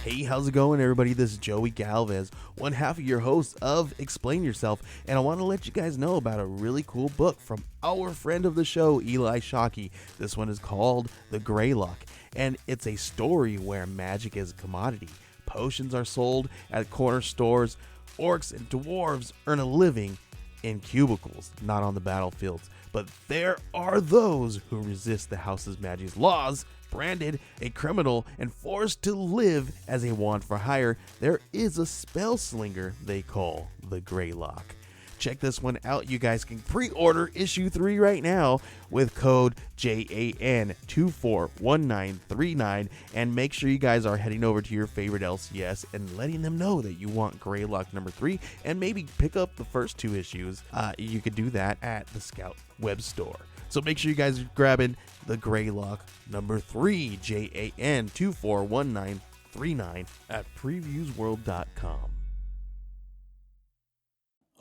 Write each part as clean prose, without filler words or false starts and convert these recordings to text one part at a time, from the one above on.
Hey, how's it going, everybody? This is Joey Galvez, one half of your host of Explain Yourself, and I want to let you guys know about a really cool book from our friend of the show, Eli Shockey. This one is called The Greylock, and it's a story where magic is a commodity. Potions are sold at corner stores. Orcs and dwarves earn a living in cubicles, not on the battlefields. But there are those who resist the house's magic's laws. Branded a criminal and forced to live as a wand for hire, there is a spell slinger they call the Greylock. Check this one out. You guys can pre-order issue 3 right now with code JAN241939, and make sure you guys are heading over to your favorite LCS and letting them know that you want Greylock number 3, and maybe pick up the first 2 issues. You could do that at the Scout web store. So make sure you guys are grabbing the Greylock number 3, JAN241939 at previewsworld.com.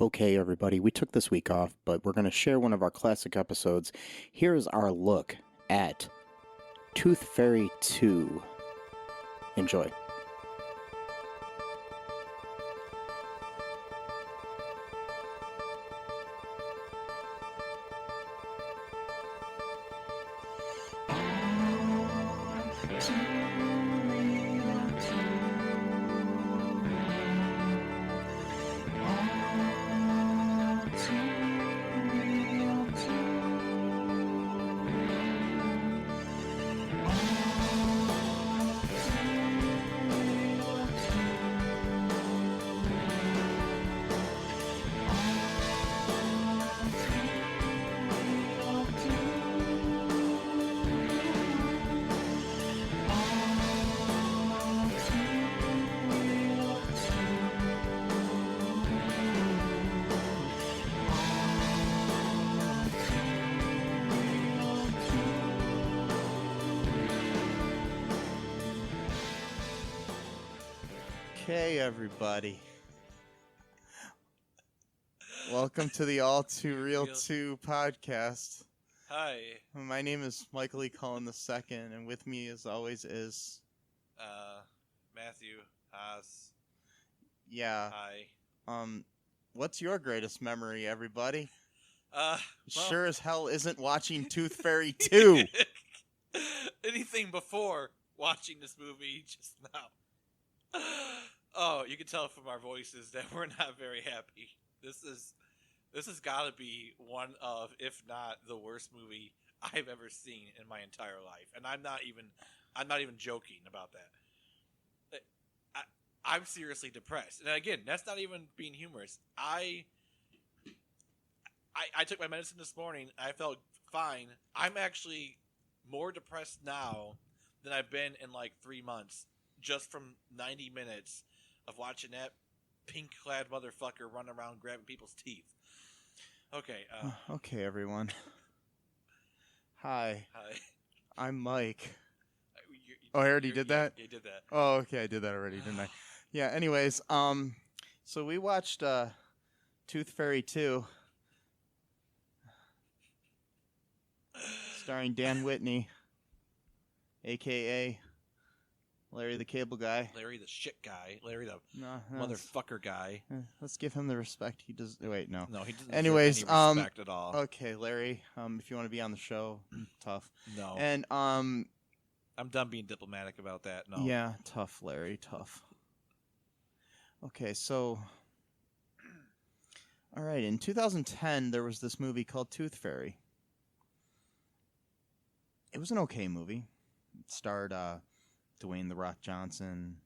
Okay, everybody, we took this week off, but we're going to share one of our classic episodes. Here's our look at Tooth Fairy 2. Enjoy. Okay, everybody. Welcome to the ALL2REELTOO podcast. Hi. My name is Michael E. Cullen II, and with me, as always, is... Matthew Haas. Yeah. Hi. What's your greatest memory, everybody? Well, Sure as hell isn't watching Tooth Fairy 2. Anything before watching this movie just now. Oh, you can tell from our voices that we're not very happy. This has got to be one of, if not the worst movie I've ever seen in my entire life, and I'm not even joking about that. I'm seriously depressed, and again, that's not even being humorous. I took my medicine this morning. I felt fine. I'm actually more depressed now than I've been in like 3 months, just from 90 minutes of watching that pink-clad motherfucker run around grabbing people's teeth. Okay. Okay, everyone. Hi. Hi. I'm Mike. I already did that? You did that. Oh, okay, I did that already, didn't I? Yeah, anyways, so we watched Tooth Fairy 2, starring Dan Whitney, a.k.a. Larry the Cable Guy. Larry the shit guy. Larry the No, motherfucker guy. let's give him the respect he does. Wait, no. No, he doesn't Anyways, deserve any respect at all. Okay, Larry, if you want to be on the show, tough. No. And, I'm done being diplomatic about that. No. yeah, tough, Larry, tough. Okay, so, all right, in 2010, there was this movie called Tooth Fairy. It was an okay movie. It starred Dwayne "The Rock" Johnson,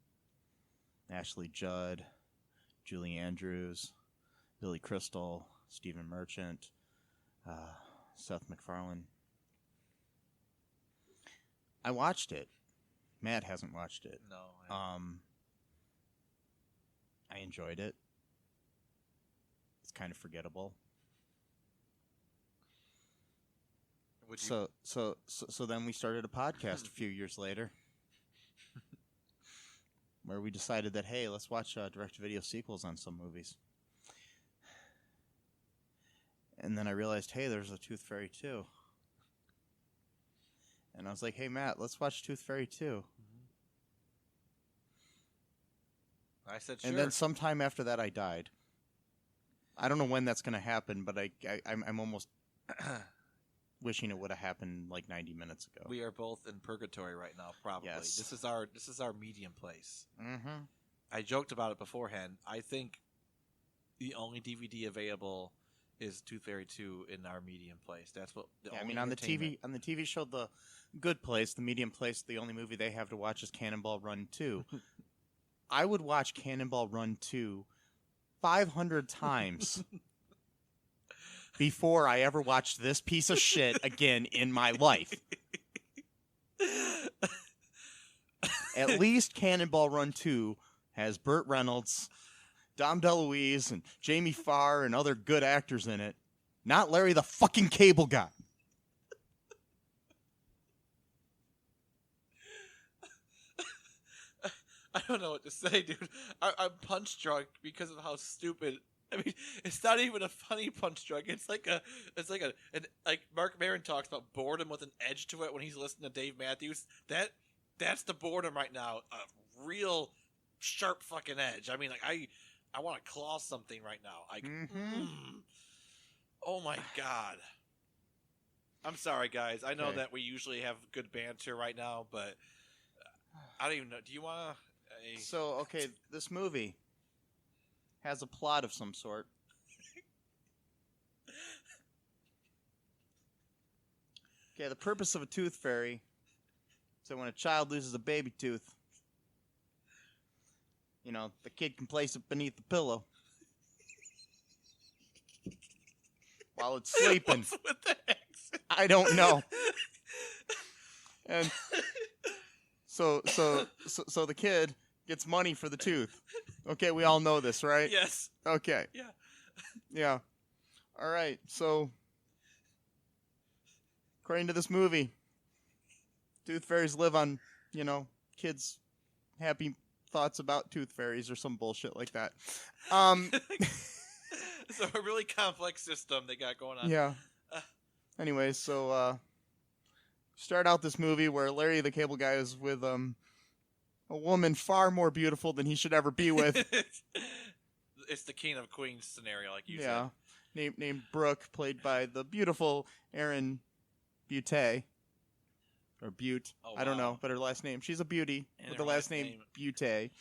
Ashley Judd, Julie Andrews, Billy Crystal, Stephen Merchant, Seth MacFarlane. I watched it. Matt hasn't watched it. No. I enjoyed it. It's kind of forgettable. So then we started a podcast a few years later where we decided that, hey, let's watch direct-to-video sequels on some movies. And then I realized, hey, there's a Tooth Fairy 2. And I was like, hey, Matt, let's watch Tooth Fairy 2. I said sure. And then sometime after that, I died. I don't know when that's going to happen, but I'm almost wishing it would have happened like 90 minutes ago. We are both in purgatory right now, probably. Yes. This is our medium place. Mm-hmm. I joked about it beforehand. I think the only DVD available is Tooth Fairy 2 in our medium place. That's what. I mean, on the TV show, The Good Place, the medium place, the only movie they have to watch is Cannonball Run 2. I would watch Cannonball Run 2 500 times before I ever watched this piece of shit again in my life. At least Cannonball Run 2 has Burt Reynolds, Dom DeLuise, and Jamie Farr and other good actors in it. Not Larry the fucking Cable Guy. I don't know what to say, dude. I'm punch drunk because of how stupid. I mean, it's not even a funny punch drunk. It's like Mark Maron talks about boredom with an edge to it when he's listening to Dave Matthews. That's the boredom right now. A real sharp fucking edge. I mean, like I want to claw something right now. Like, oh my god. I'm sorry, guys. I know that we usually have good banter right now, but I don't even know. Do you want to? So, okay, this movie has a plot of some sort. Okay, the purpose of a tooth fairy is that when a child loses a baby tooth, you know, the kid can place it beneath the pillow while it's sleeping. What's with the accent? I don't know. And so the kid gets money for the tooth. Okay, we all know this, right? Yes. Okay. Yeah. Yeah. All right. So, according to this movie, tooth fairies live on, you know, kids' happy thoughts about tooth fairies or some bullshit like that. So a really complex system they got going on. Yeah. Anyways, so start out this movie where Larry the Cable Guy is with a woman far more beautiful than he should ever be with. It's the King of Queens scenario, like you Yeah. said. Named Brooke, played by the beautiful Erin Butte. Or Butte. Oh, I don't wow. know, but her last name. She's a beauty And with her the last last name name. Butte.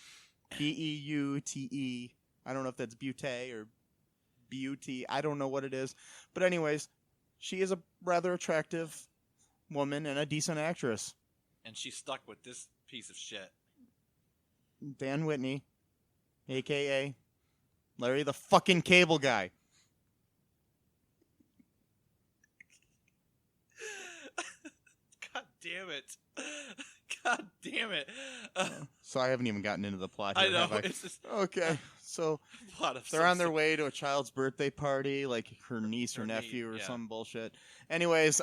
Beute. I don't know if that's Butte or Beauty. I don't know what it is. But anyways, she is a rather attractive woman and a decent actress. And she's stuck with this piece of shit. Dan Whitney, a.k.a. Larry the fucking Cable Guy. God damn it. God damn it. So I haven't even gotten into the plot I here, know. have I? It's just Okay, so a lot of they're on their way to a child's birthday party, like her niece or Her nephew or yeah. some bullshit. Anyways,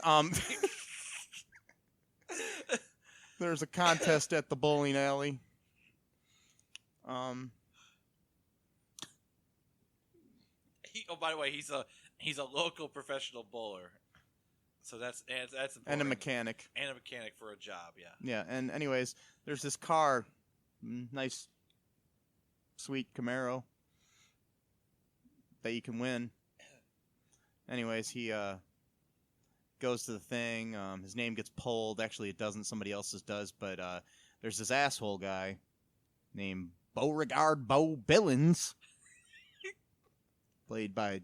there's a contest at the bowling alley. Oh, by the way, he's a local professional bowler. So that's important. And a mechanic. And a mechanic for a job, yeah. Yeah, and anyways, there's this car, nice, sweet Camaro that you can win. Anyways, he goes to the thing. His name gets pulled. Actually, it doesn't. Somebody else's does. But there's this asshole guy named Beauregard Bo Billings, played by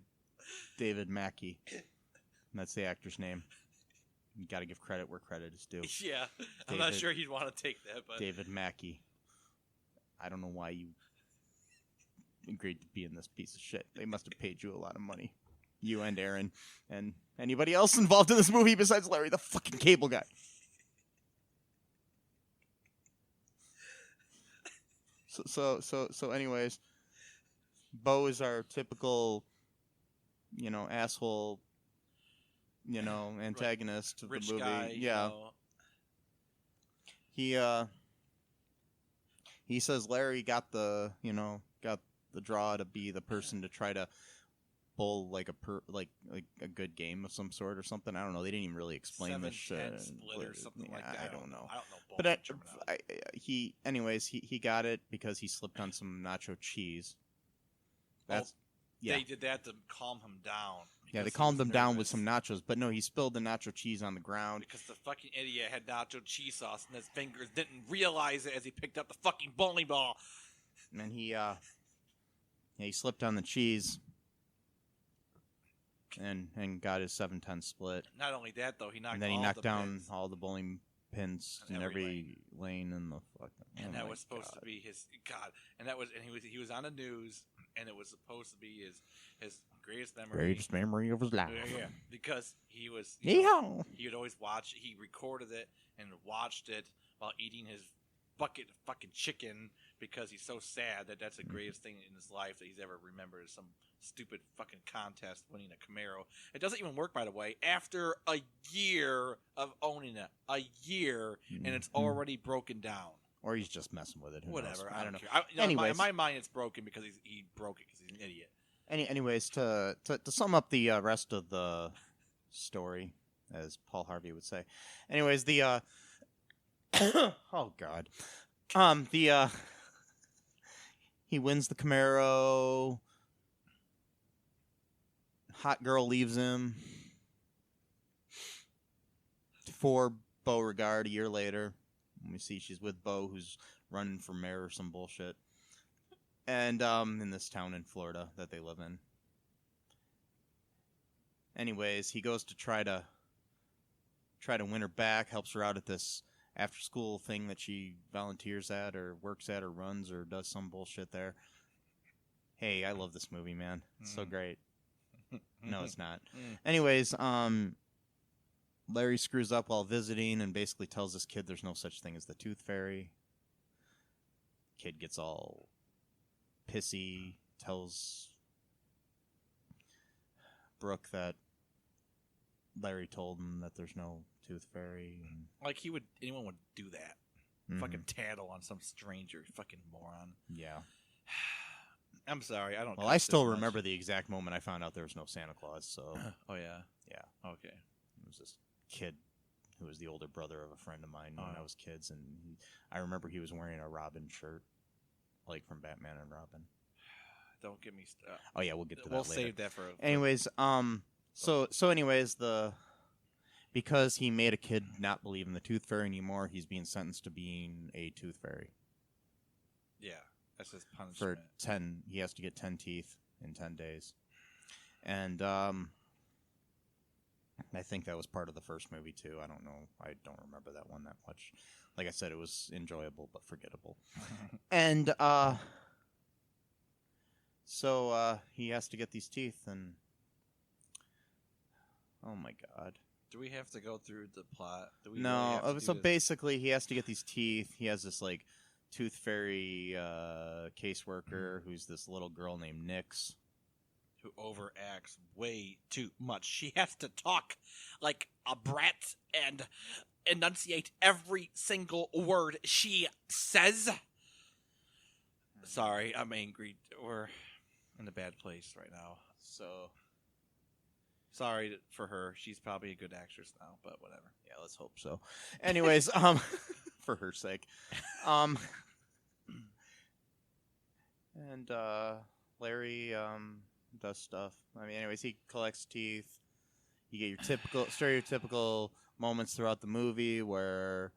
David Mackey. And that's the actor's name. You got to give credit where credit is due. Yeah, I'm not sure he'd want to take that, but David Mackey. I don't know why you agreed to be in this piece of shit. They must have paid you a lot of money. You and Aaron and anybody else involved in this movie besides Larry the fucking Cable Guy. So anyways, Bo is our typical, asshole, antagonist to the rich movie. guy. Yeah. He says Larry got the draw to be the person to try to bowl like a good game of some sort or something. I don't know. They didn't even really explain this shit. 7-10 split or something like that. I don't know. I don't know. But he got it because he slipped on some nacho cheese. That's They did that to calm him down. Yeah, they calmed him down with some nachos, but no, he spilled the nacho cheese on the ground. Because the fucking idiot had nacho cheese sauce in his fingers, didn't realize it as he picked up the fucking bowling ball. And he slipped on the cheese and got his 7-10 split. Not only that, though, he knocked down pins. all the bowling pins in every lane in the fucking. And that was supposed to be his God. And he was on the news, and it was supposed to be his greatest memory. Greatest memory of his life. Yeah. Because he was. He would always watch. He recorded it and watched it while eating his bucket of fucking chicken because he's so sad that's the greatest thing in his life that he's ever remembered is some stupid fucking contest winning a Camaro. It doesn't even work, by the way, after a year of owning it. A year, and it's already broken down. Or he's just messing with it. Who Whatever. knows? I don't know. Anyways, in my mind, it's broken because he broke it because he's an idiot. Anyways, to sum up the rest of the story, as Paul Harvey would say. Anyways, the oh god, he wins the Camaro. Hot girl leaves him for Beauregard a year later. We see she's with Bo, who's running for mayor or some bullshit. And in this town in Florida that they live in. Anyways, he goes to try to win her back, helps her out at this after-school thing that she volunteers at or works at or runs or does some bullshit there. Hey, I love this movie, man. It's so great. No, it's not. Anyways, Larry screws up while visiting and basically tells this kid there's no such thing as the Tooth Fairy. Kid gets all pissy, tells Brooke that Larry told him that there's no Tooth Fairy. And like anyone would do that. Fucking tattle on some stranger, fucking moron. Yeah. I'm sorry, I don't. Well, I still remember the exact moment I found out there was no Santa Claus. So. Oh yeah. Yeah. Okay. It was this kid who was the older brother of a friend of mine when I was kids, and I remember he was wearing a Robin shirt, like from Batman and Robin. Don't get me. Oh yeah, we'll get to that. We'll later. save that for. Anyways, anyways, because he made a kid not believe in the Tooth Fairy anymore, he's being sentenced to being a Tooth Fairy. Yeah, that's his punishment. He has to get 10 teeth in 10 days, and I think that was part of the first movie too. I don't know. I don't remember that one that much. Like I said, it was enjoyable but forgettable. And so he has to get these teeth, and oh my god. Do we have to go through the plot? Do we No. really have to So do this? basically, he has to get these teeth. He has this like Tooth Fairy caseworker who's this little girl named Nix. Who overacts way too much. She has to talk like a brat and enunciate every single word she says. Sorry, I'm angry. We're in a bad place right now. So, sorry for her. She's probably a good actress now, but whatever. Yeah, let's hope so. Anyways, for her sake. And Larry does stuff. I mean, anyways, he collects teeth. You get your stereotypical moments throughout the movie where,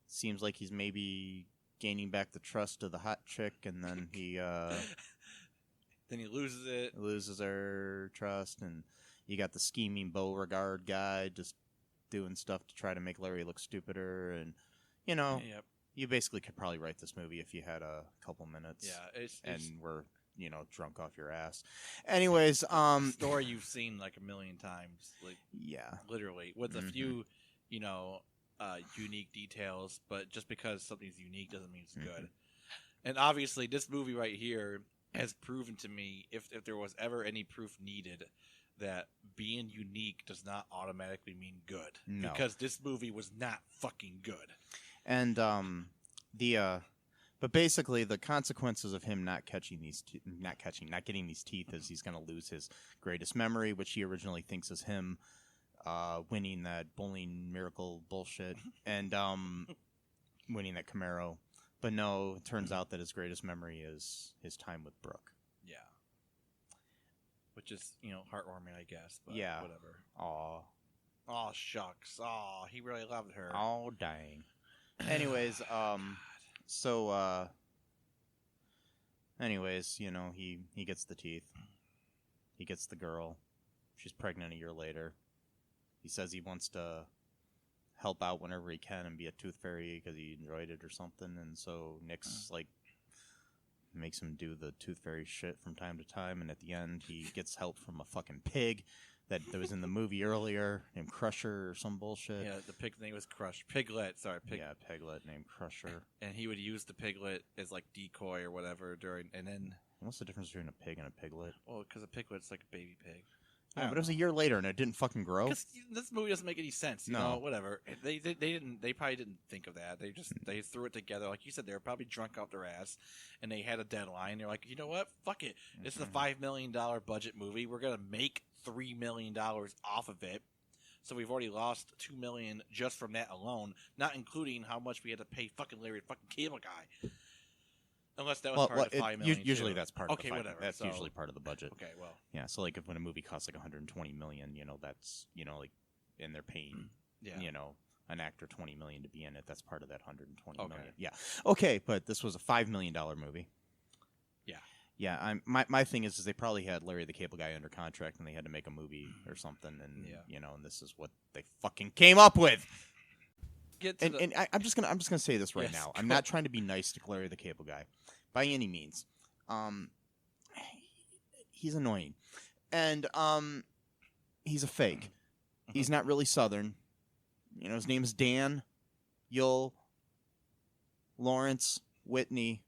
seems like he's maybe gaining back the trust of the hot chick, and then he then he loses it. Loses her trust, and you got the scheming Beauregard guy just doing stuff to try to make Larry look stupider, and Yep. you basically could probably write this movie if you had a couple minutes. Yeah, and were drunk off your ass. Anyways, story you've seen like a million times, like yeah, literally with a few, unique details. But just because something's unique doesn't mean it's good. And obviously, this movie right here has proven to me, if there was ever any proof needed, that being unique does not automatically mean good. No. Because this movie was not fucking good. And the But basically, the consequences of him not getting these teeth is he's going to lose his greatest memory, which he originally thinks is him winning that bowling miracle bullshit and winning that Camaro. But no, it turns out that his greatest memory is his time with Brooke. Yeah. Which is, heartwarming, I guess. But yeah. Whatever. Aw. Aw, shucks. Aw, he really loved her. Oh, dang. Anyways, he gets the teeth. He gets the girl. She's pregnant a year later. He says he wants to help out whenever he can and be a tooth fairy because he enjoyed it or something. And so Nick's makes him do the tooth fairy shit from time to time. And at the end, he gets help from a fucking pig that was in the movie earlier named Crusher or some bullshit. Yeah, the pig's name was Crush. Piglet, sorry. Yeah, Piglet named Crusher. And he would use the piglet as decoy or whatever and then... What's the difference between a pig and a piglet? Well, because a piglet's like a baby pig. Yeah, but it was a year later and it didn't fucking grow. Because this movie doesn't make any sense. You know, whatever. They probably didn't think of that. They threw it together. Like you said, they were probably drunk off their ass, and they had a deadline. They're like, you know what? Fuck it. This is a $5 million budget movie. We're gonna make $3 million off of it. So we've already lost $2 million just from that alone, not including how much we had to pay fucking Larry, fucking cable guy. Unless that was part of the $5 million. Usually that's part of the whatever. That's usually part of the budget. Okay, well. Yeah, so when a movie costs $120 million, that's and they're paying an actor $20 million to be in it. That's part of that $120 million. Yeah. Okay, but this was a $5 million movie. Yeah. Yeah, my thing is they probably had Larry the Cable Guy under contract and they had to make a movie or something, and and this is what they fucking came up with. I'm just gonna say this right now. I'm not trying to be nice to Larry the Cable Guy, by any means. He's annoying, and he's a fake. He's not really Southern. His name is Dan Yule Lawrence Whitney.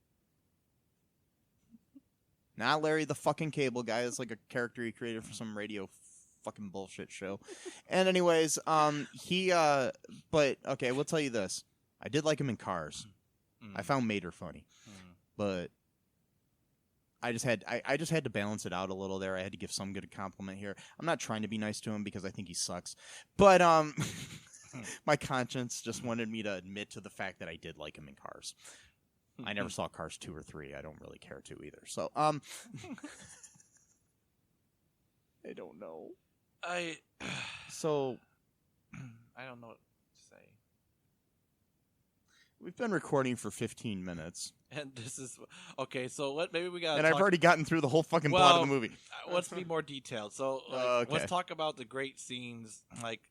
Not Larry the fucking Cable Guy. It's like a character he created for some radio fucking bullshit show. And anyways, but okay, we'll tell you this. I did like him in Cars. I found Mater funny. But I just had to balance it out a little there. I had to give some good compliment here. I'm not trying to be nice to him because I think he sucks. But my conscience just wanted me to admit to the fact that I did like him in Cars. I never saw Cars 2 or 3. I don't really care to either. So, I don't know. I don't know what to say. We've been recording for 15 minutes. And this is... Okay, so maybe we got... And I've already gotten through the whole fucking plot of the movie. Let's be more detailed. So, let's talk about the great scenes, like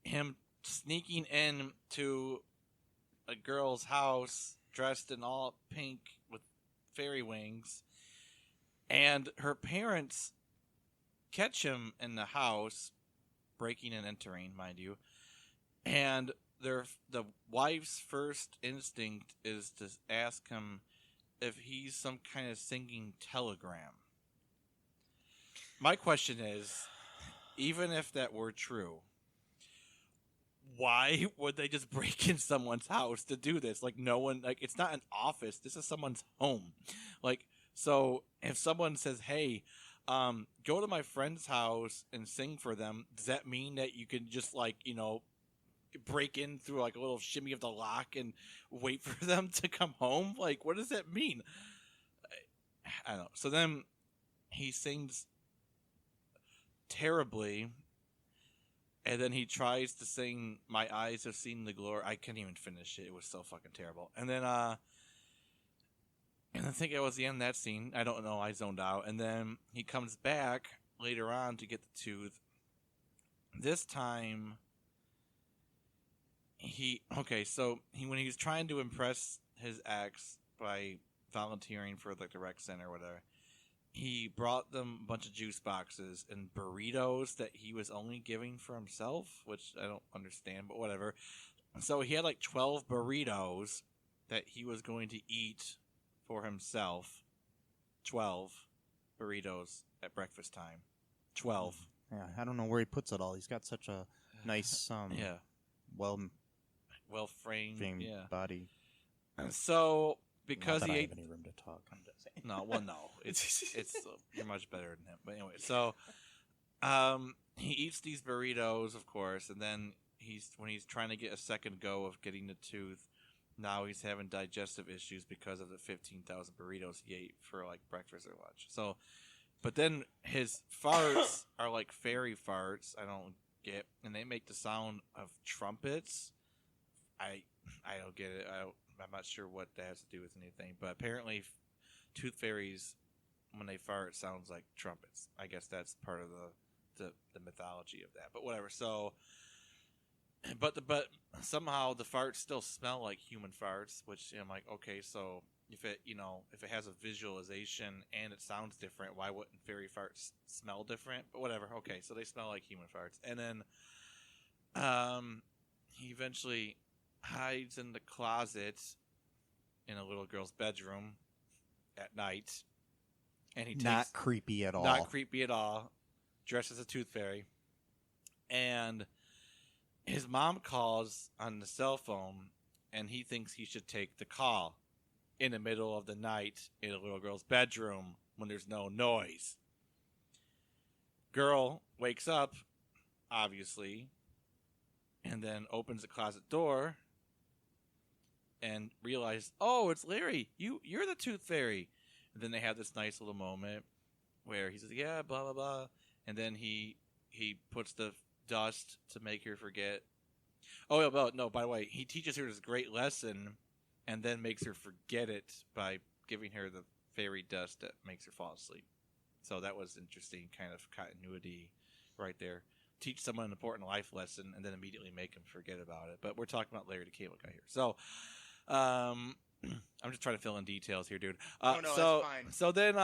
him sneaking in to a girl's house dressed in all pink with fairy wings, and her parents catch him in the house, breaking and entering, mind you, and the wife's first instinct is to ask him if he's some kind of singing telegram. My question is, even if that were true, why would they just break in someone's house to do this? No one, it's not an office. This is someone's home. So if someone says, hey, go to my friend's house and sing for them, does that mean that you can just, break in through, a little shimmy of the lock and wait for them to come home? What does that mean? I don't know. So then he sings terribly. And then he tries to sing "My Eyes Have Seen the Glory." I can't even finish it. It was so fucking terrible. And then, and I think it was the end of that scene. I don't know. I zoned out. And then he comes back later on to get the tooth. This time, when he was trying to impress his ex by volunteering for the rec center or whatever, he brought them a bunch of juice boxes and burritos that he was only giving for himself, which I don't understand, but whatever. So he had 12 burritos that he was going to eat for himself. 12 burritos at breakfast time. 12. Yeah, I don't know where he puts it all. He's got such a nice, well framed body. And so because Not that he I ate. have any room to talk. I'm just saying. No, well, no, it's you're much better than him. But anyway, so he eats these burritos, of course, and then when he's trying to get a second go of getting the tooth. Now he's having digestive issues because of the 15,000 burritos he ate for like breakfast or lunch. So, but then his farts are like fairy farts. I don't get, and they make the sound of trumpets. I don't get it. I'm not sure what that has to do with anything. But apparently, tooth fairies, when they fart, it sounds like trumpets. I guess that's part of the mythology of that. But whatever. So. But somehow the farts still smell like human farts, which I'm like, okay, so if it has a visualization and it sounds different, why wouldn't fairy farts smell different? But whatever, okay, so they smell like human farts, and then he eventually hides in the closet in a little girl's bedroom at night, and he takes Not creepy at all. Not creepy at all. Dressed as a tooth fairy, and his mom calls on the cell phone, and he thinks he should take the call in the middle of the night in a little girl's bedroom when there's no noise. Girl wakes up, obviously, and then opens the closet door and realizes, oh, it's Larry. You're the tooth fairy. And then they have this nice little moment where he says, yeah, blah, blah, blah. And then he puts the dust to make her forget. Oh, no, by the way, he teaches her this great lesson and then makes her forget it by giving her the fairy dust that makes her fall asleep. So that was interesting kind of continuity right there. Teach someone an important life lesson and then immediately make them forget about it. But we're talking about Larry the Cable Guy here. So I'm just trying to fill in details here, dude. No, that's fine. So then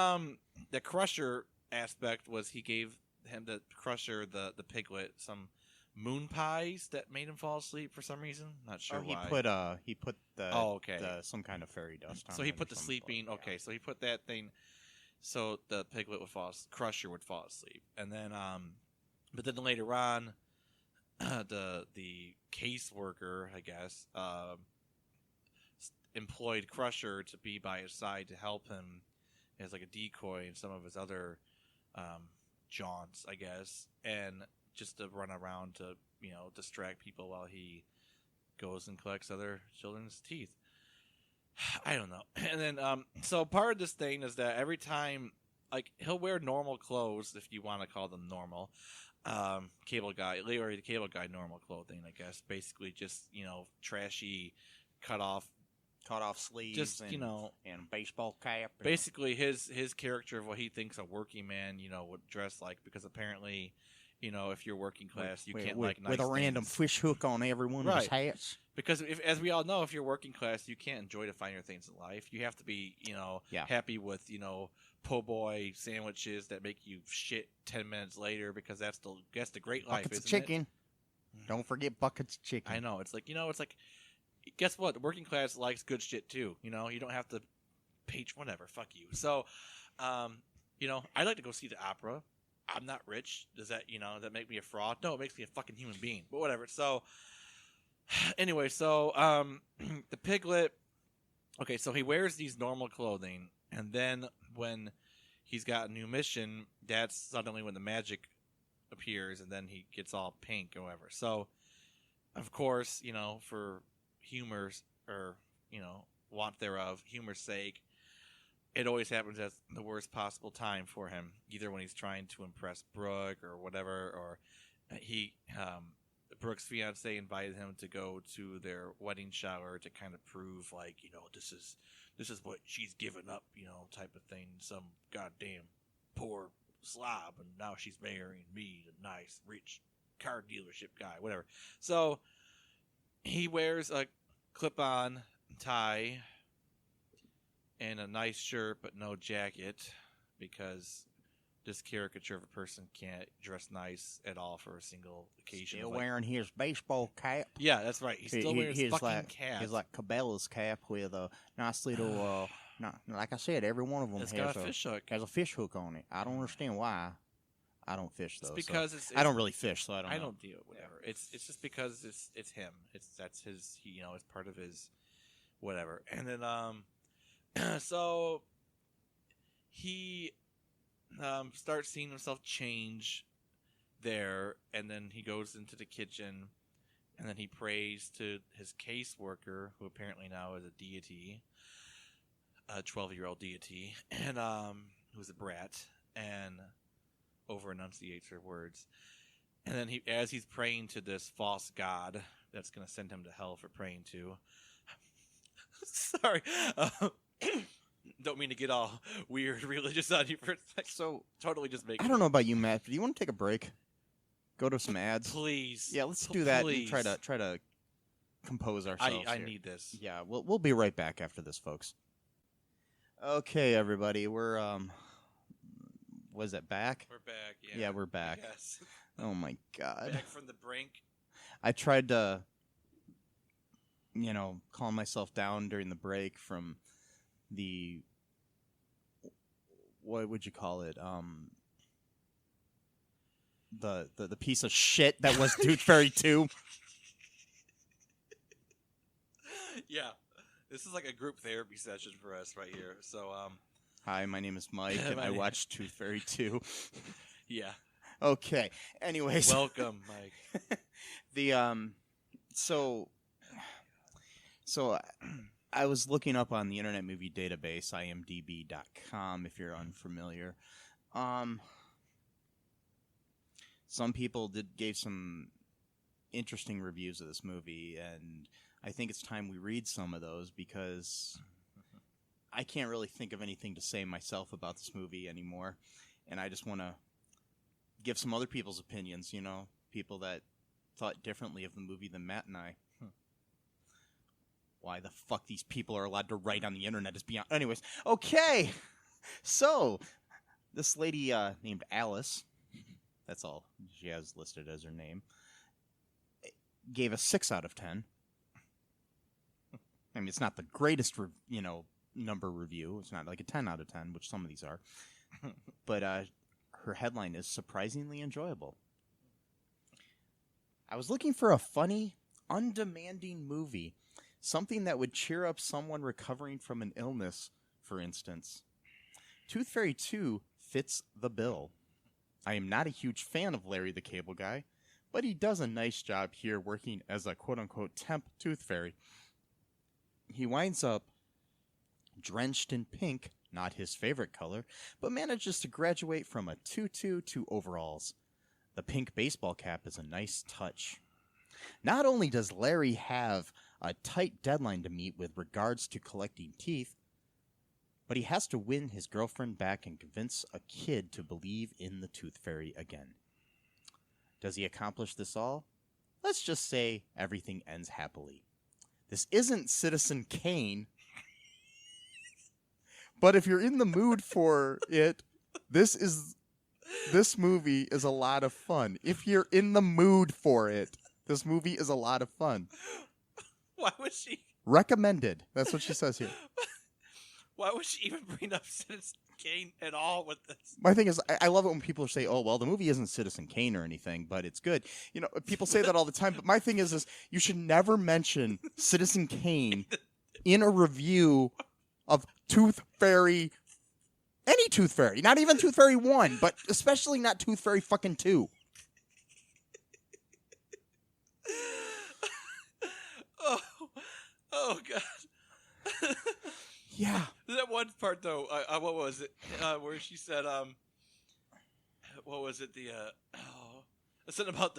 the Crusher aspect was he gave him the Crusher, the piglet, some moon pies that made him fall asleep for some reason. Not sure why. He put the okay. Some kind of fairy dust on. So he put the sleeping. Yeah. Okay, so he put that thing. So the piglet Crusher would fall asleep, and then but then later on, the caseworker, I guess, employed Crusher to be by his side to help him as like a decoy in some of his other jaunts, I guess, and just to run around to distract people while he goes and collects other children's teeth. I don't know. And then so part of this thing is that every time, like, he'll wear normal clothes, if you want to call them normal. Cable Guy, Larry the Cable Guy, normal clothing, I guess. Basically, just trashy, cut off sleeves, just and baseball cap. Basically, his character of what he thinks a working man, would dress like, because apparently, if you're working class, you can't like nice with a random things. fish hook on every one of his hats. Because as we all know, if you're working class, you can't enjoy the finer things in life. You have to be, happy with, po' boy sandwiches that make you shit 10 minutes later, because that's the great life, buckets isn't of chicken. It? Don't forget buckets of chicken. I know. It's like, guess what? The working class likes good shit too. You don't have to page whatever. Fuck you. So, I like to go see the opera. I'm not rich. Does that, that make me a fraud? No, it makes me a fucking human being. But whatever. So, anyway, the piglet. Okay, so he wears these normal clothing, and then when he's got a new mission, that's suddenly when the magic appears, and then he gets all pink or whatever. So, of course, for humor's or want thereof, humor's sake, it always happens at the worst possible time for him. Either when he's trying to impress Brooke or whatever, or Brooke's fiance invited him to go to their wedding shower to kind of prove, like, this is what she's given up, type of thing. Some goddamn poor slob, and now she's marrying me, the nice, rich car dealership guy, whatever. So he wears a clip-on tie and a nice shirt but no jacket, because this caricature of a person can't dress nice at all for a single occasion. Still wearing his baseball cap. Yeah, that's right. He's still wearing his fucking cap. He's like Cabela's cap with a nice little, like I said, every one of them has got a fish hook. Has a fish hook on it. I don't understand why. I don't fish though. It's because I don't really fish, so I don't know. I don't deal with whatever. It's just because it's him. That's his. It's part of his whatever. And then So he starts seeing himself change there, and then he goes into the kitchen, and then he prays to his caseworker, who apparently now is a deity, a 12-year-old deity, and who's a brat, and over enunciates her words. And then as he's praying to this false god that's going to send him to hell for praying to. Sorry. Don't mean to get all weird religious on you for a second. So Totally just make I don't know about you, Matt, but do you want to take a break? Go to some ads? Please. Yeah, let's do that Please. and try to compose ourselves. I here. need this. Yeah, we'll be right back after this, folks. Okay, everybody, we're was it back? We're back. Yeah, we're back. Yes. Oh my god. Back from the brink. I tried to, calm myself down during the break from the, what would you call it? The piece of shit that was Tooth Fairy 2. Yeah. This is like a group therapy session for us right here. So, Hi, my name is Mike, and I watched Tooth Fairy 2. yeah. Okay. Anyways, Welcome, Mike. So I was looking up on the Internet Movie Database, imdb.com, if you're unfamiliar. Some people gave some interesting reviews of this movie, and I think it's time we read some of those because I can't really think of anything to say myself about this movie anymore, and I just want to give some other people's opinions, people that thought differently of the movie than Matt and I. Why the fuck these people are allowed to write on the internet is beyond... Anyways, okay. So, this lady named Alice, that's all she has listed as her name, gave a 6 out of 10. I mean, it's not the greatest, number review. It's not like a 10 out of 10, which some of these are. But her headline is surprisingly enjoyable. I was looking for a funny, undemanding movie. Something that would cheer up someone recovering from an illness, for instance. Tooth Fairy 2 fits the bill. I am not a huge fan of Larry the Cable Guy, but he does a nice job here working as a quote-unquote temp Tooth Fairy. He winds up drenched in pink, not his favorite color, but manages to graduate from a tutu to overalls. The pink baseball cap is a nice touch. Not only does Larry have a tight deadline to meet with regards to collecting teeth, but he has to win his girlfriend back and convince a kid to believe in the Tooth Fairy again. Does he accomplish this all? Let's just say everything ends happily. This isn't Citizen Kane, but if you're in the mood for it, this movie is a lot of fun. If you're in the mood for it, this movie is a lot of fun. Why would she? Recommended. That's what she says here. Why would she even bring up Citizen Kane at all with this? My thing is, I love it when people say, oh, well, the movie isn't Citizen Kane or anything, but it's good. People say that all the time, but my thing is you should never mention Citizen Kane in a review of Tooth Fairy, any Tooth Fairy, not even Tooth Fairy 1, but especially not Tooth Fairy fucking 2. Oh God. Yeah. That one part though, what was it? Where she said, what was it? Something about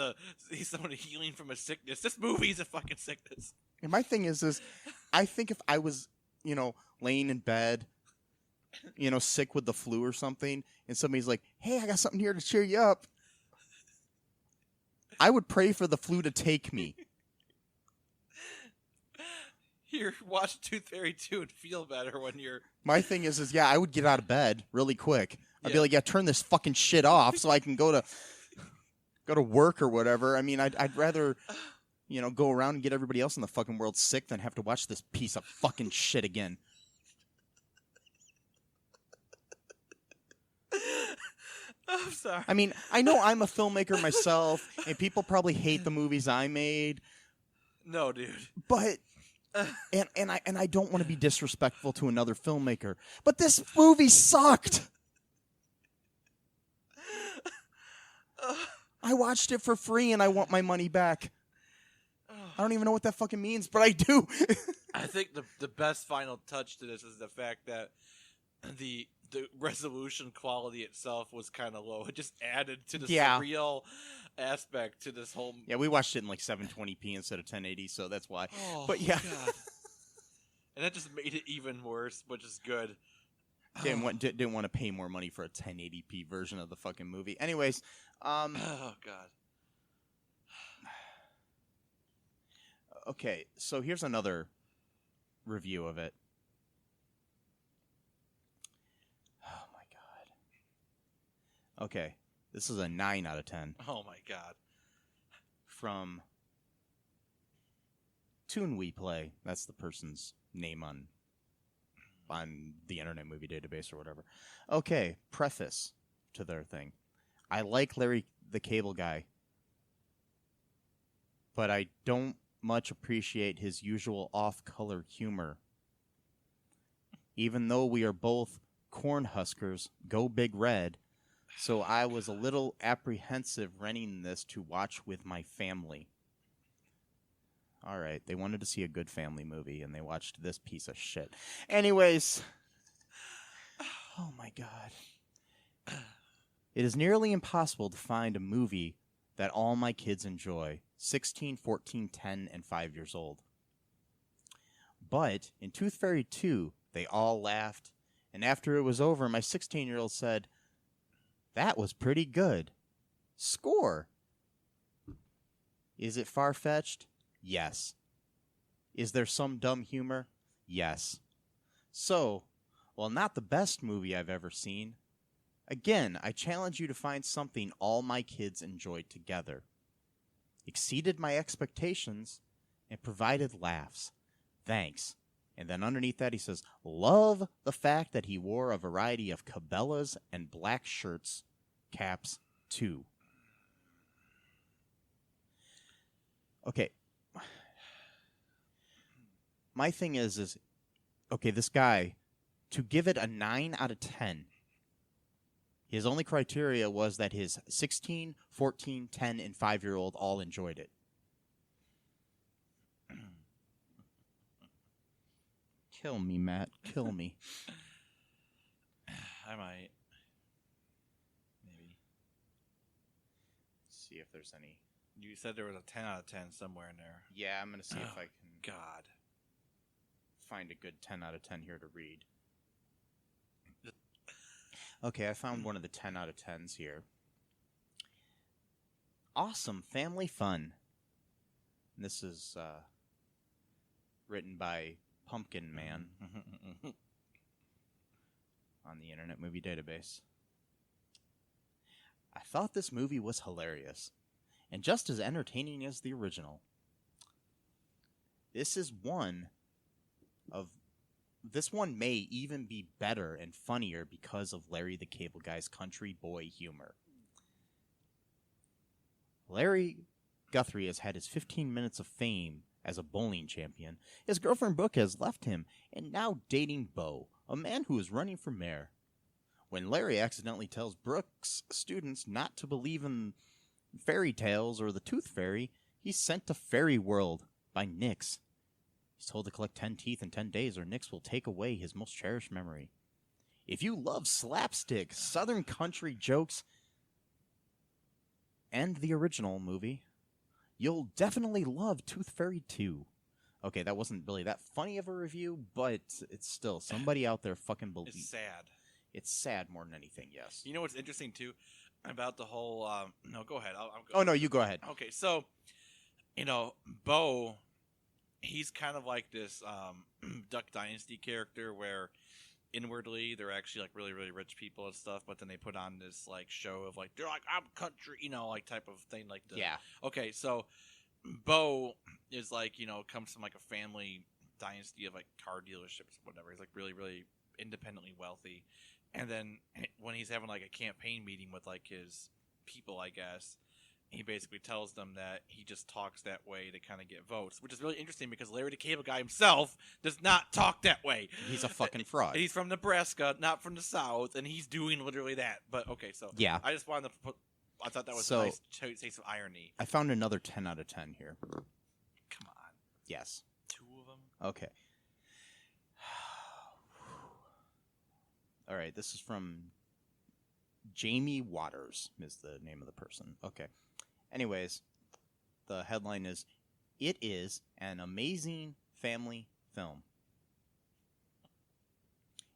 he's someone healing from a sickness. This movie's a fucking sickness. And my thing is I think if I was, laying in bed, sick with the flu or something, and somebody's like, hey, I got something here to cheer you up, I would pray for the flu to take me. Here, watch Tooth Fairy 2 and feel better when you're... My thing is I would get out of bed really quick. I'd be like, turn this fucking shit off so I can go to work or whatever. I mean, I'd rather, go around and get everybody else in the fucking world sick than have to watch this piece of fucking shit again. I'm sorry. I mean, I know I'm a filmmaker myself, and people probably hate the movies I made. No, dude. But And I don't want to be disrespectful to another filmmaker, but this movie sucked. I watched it for free and I want my money back. I don't even know what that fucking means, but I do. I think the best final touch to this is the fact that the resolution quality itself was kind of low. It just added to the surreal aspect to this whole. Yeah, we watched it in like 720p instead of 1080, so that's why. Oh, but yeah, God. And that just made it even worse, which is good. Didn't want to pay more money for a 1080p version of the fucking movie. Anyways, oh God. Okay, so here's another review of it. Oh my God. Okay, this is a 9 out of 10. Oh my God. From Tune We Play. That's the person's name on the Internet Movie Database or whatever. Okay, preface to their thing. I like Larry the Cable Guy, but I don't much appreciate his usual off-color humor. Even though we are both Cornhuskers, go Big Red, so I was a little apprehensive renting this to watch with my family. All right, they wanted to see a good family movie, and they watched this piece of shit. Anyways, oh my God. It is nearly impossible to find a movie that all my kids enjoy, 16, 14, 10, and 5 years old. But in Tooth Fairy 2, they all laughed, and after it was over, my 16-year-old said, "That was pretty good. Score." Is it far-fetched? Yes. Is there some dumb humor? Yes. So, while not the best movie I've ever seen, again, I challenge you to find something all my kids enjoyed together. Exceeded my expectations and provided laughs. Thanks. And then underneath that he says, love the fact that he wore a variety of Cabela's and black shirts, caps, too. Okay. My thing is, okay, this guy, to give it a 9 out of 10, his only criteria was that his 16, 14, 10, and 5-year-old all enjoyed it. Kill me, Matt. Kill me. I might. Maybe. See if there's any. You said there was a 10 out of 10 somewhere in there. Yeah, I'm going to see if I can God. find a good 10 out of 10 here to read. Okay, I found one of the 10 out of 10s here. Awesome family fun. And this is written by Pumpkin Man on the Internet Movie Database. I thought this movie was hilarious and just as entertaining as the original. This one may even be better and funnier because of Larry the Cable Guy's country boy humor. Larry Guthrie has had his 15 minutes of fame as a bowling champion. His girlfriend Brooke has left him and now dating Bo, a man who is running for mayor. When Larry accidentally tells Brooke's students not to believe in fairy tales or the Tooth Fairy, he's sent to Fairy World by Nix. He's told to collect 10 teeth in 10 days or Nix will take away his most cherished memory. If you love slapstick, southern country jokes, and the original movie, you'll definitely love Tooth Fairy 2. Okay, that wasn't really that funny of a review, but it's still, somebody out there fucking believes. It's sad. It's sad more than anything, yes. You know what's interesting, too, about the whole... no, go ahead. Oh, no, you go ahead. Okay, so, Bo... He's kind of like this Duck Dynasty character where inwardly they're actually like really, really rich people and stuff, but then they put on this like show of like, they're like, I'm country, like type of thing. Like yeah. Okay, so Bo is like, comes from like a family dynasty of like car dealerships, whatever. He's like really, really independently wealthy. And then when he's having like a campaign meeting with like his people, I guess, he basically tells them that he just talks that way to kind of get votes, which is really interesting because Larry the Cable Guy himself does not talk that way. He's a fucking fraud. He's from Nebraska, not from the South, and he's doing literally that. But okay, so Yeah. I just wanted to put. I thought that was a nice taste of irony. I found another 10 out of 10 here. Come on. Yes. 2 of them? Okay. All right, this is from Jamie Waters is the name of the person. Okay. Anyways, the headline is, "It is an amazing family film."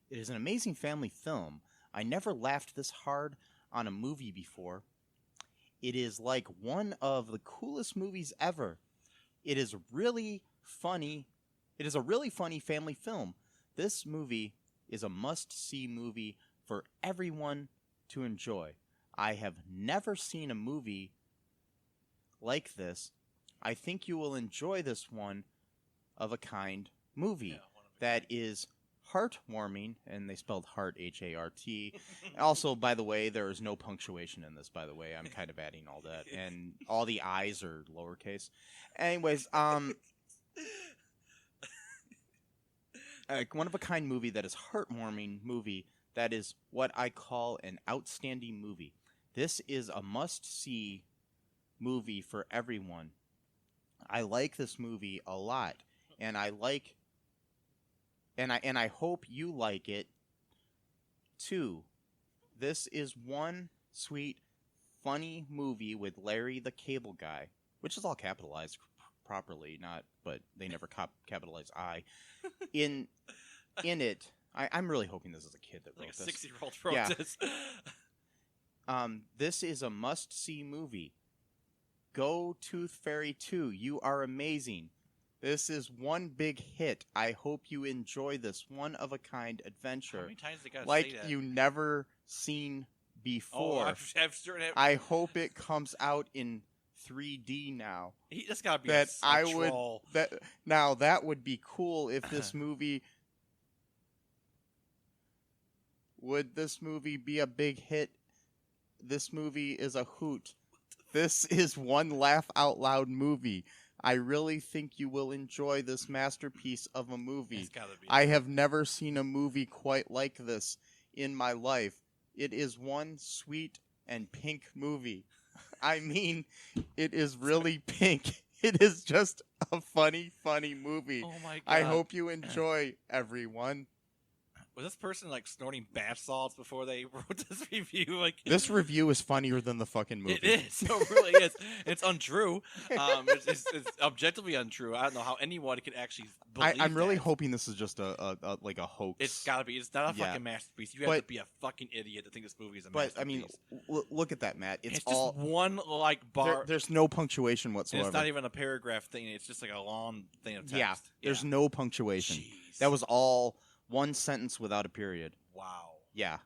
It is an amazing family film. I never laughed this hard on a movie before. It is like one of the coolest movies ever. It is really funny. It is a really funny family film. This movie is a must-see movie for everyone to enjoy. I have never seen a movie like this. I think you will enjoy this one of a kind movie that is heartwarming, and they spelled heart H-A-R-T. Also, by the way, there is no punctuation in this, by the way. I'm kind of adding all that, and all the I's are lowercase. Anyways, one of a kind movie that is heartwarming movie that is what I call an outstanding movie. This is a must-see movie for everyone. I like this movie a lot, and I hope you like it too. This is one sweet, funny movie with Larry the Cable Guy, which is all capitalized properly, but they never capitalize I. In it, I'm really hoping this is a kid that wrote this. Like a 6-year-old wrote this. This is a must-see movie. Go Tooth Fairy 2. You are amazing. This is one big hit. I hope you enjoy this one-of-a-kind adventure. How many times they gotta like say that? you never seen before. Oh, I've certain. I hope it comes out in 3D now. That's gotta be That a I troll. would that would be cool if this movie would this movie be a big hit. This movie is a hoot. This is one laugh out loud movie. I really think you will enjoy this masterpiece of a movie. It's gotta be. I have never seen a movie quite like this in my life. It is one sweet and pink movie. I mean, it is really pink. It is just a funny, funny movie. Oh my god! I hope you enjoy, everyone. Was this person like snorting bath salts before they wrote this review? Like This review is funnier than the fucking movie. It is. It really is. It's untrue. It's objectively untrue. I don't know how anyone could actually believe I'm really that. hoping this is just a hoax. It's gotta be. It's not a fucking masterpiece. You have to be a fucking idiot to think this movie is a masterpiece. But I mean, look at that, Matt. It's all just one like bar. There's no punctuation And whatsoever. it's not even a paragraph thing. It's just like a long thing of text. Yeah, there's no punctuation. Jeez. That was all one sentence without a period. Wow. Yeah.